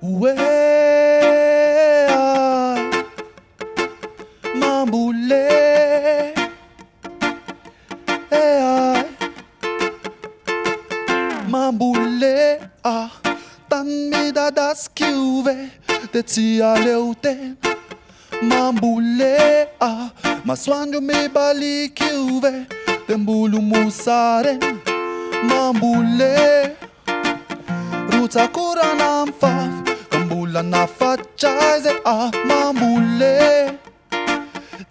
Uè, mambule, mambule, tan mi da das chiuve, te zia leuten. Mambule, ma soanjo mi bali chiuve, tembulu musaren. Mambule, ruta cura nam faf, kambula na facciaise, mambule.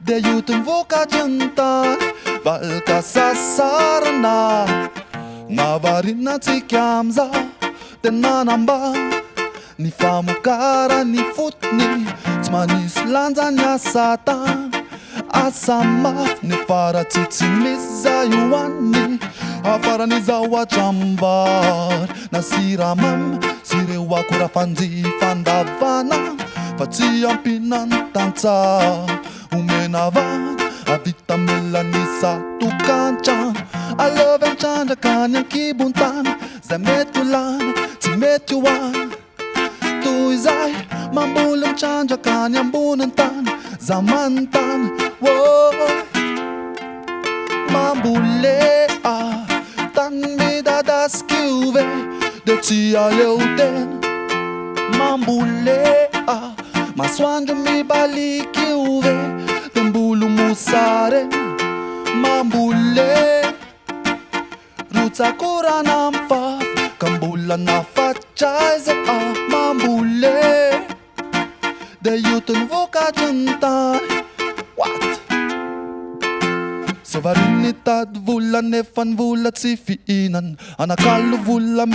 De yutun voca jantan, valka sassarana. Navarina ti chiamza, te nanamba. Ni famu cara ni futni, tsmanis lanza nya satan. Asamaf ni fara titsimiza yuani, afara ni zawa chambar. Nasira mam, sire wakura fanzi fandavana. Fati ampinan tanza, umenavan, avita melanisa tukanchan. I love and chanda kanya kibuntan, zametulan, timetuan. Tuizay, mambulang chanja kanyang bunantan, zamantan, woy. Mambule, tan mi dadas kiuve, de tia leuten. Mambule, maswanjo mi bali kiuve, tembulu musaren. Mambule, ruta cura nam faf, kambula na facciaise, mambule. De yutun voca jantan. What? Sevarinitad vula nefan vula tsifiinan, anakalu vula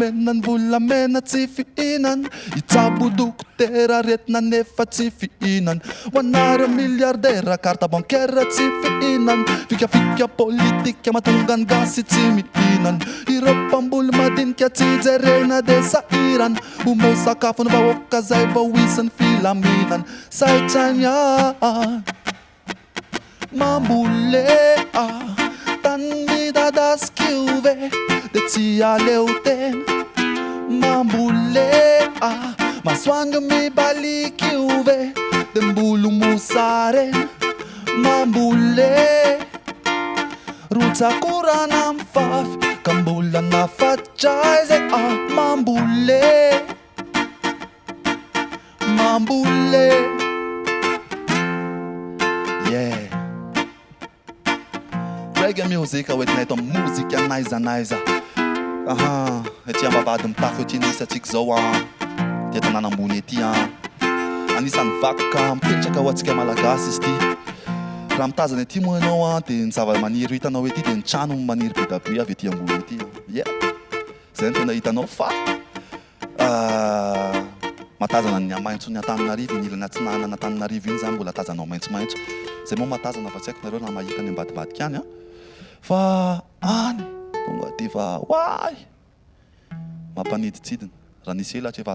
mena tsifiinan. Itabuduk tera retna nefa tsifiinan, 100 miljardera karta bankera tsifiinan. Fika politika matungan gasi tsimiinan. Irapambul madin kya tizerena desa iran. Umosa kafun bawoka zay bawisan filaminan. Saitanya mambule, tan mi dadas kiuve, de tia leuten. Mambule, maswanjo mi bali kiuve, tembulu musaren. Mambule, ruta cura nam faf, kambula na facciaise, mambule. Mambule, yeah. Reggae music with neto música nice. Ety ambavady mitafy ety nisa atsika zao ty tanàna-ambony ety anisan'ny vakoka mipetraka ho antsika malagasy izy ty. Raha mitazana ety moa ianao dia ny zava-maniry hitanao ety dia ny trano maniry be da be avy ety ambony ety. Yeah, zay no tena hitanao fa matazana ny amaintso ny Antananarivo, ny ilany atsinana ny Antananarivo iny zany mbola tazanao maintsomaintso. Zay moa matazana fa tsy haiko nareo na mahita ny ambadibadika any fa any tonga de fa hoay mampaniditsidina raha nisy ela efa